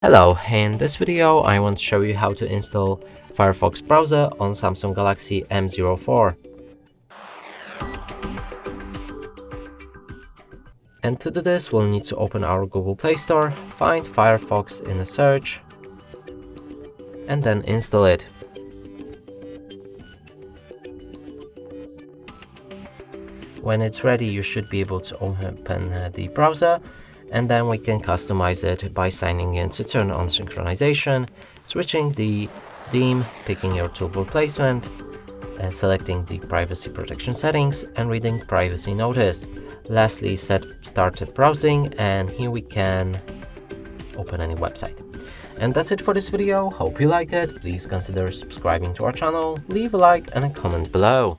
Hello, in this video I want to show you how to install Firefox browser on Samsung Galaxy M04. And to do this, we'll need to open our Google Play Store, find Firefox in the search, and then install it. When it's ready, you should be able to open the browser, and then we can customize it by signing in to turn on synchronization, switching the theme, picking your toolbar placement, selecting the privacy protection settings, and reading privacy notice. Lastly, start browsing, and here we can open any website. And that's it for this video. Hope you like it. Please consider subscribing to our channel, leave a like and a comment below.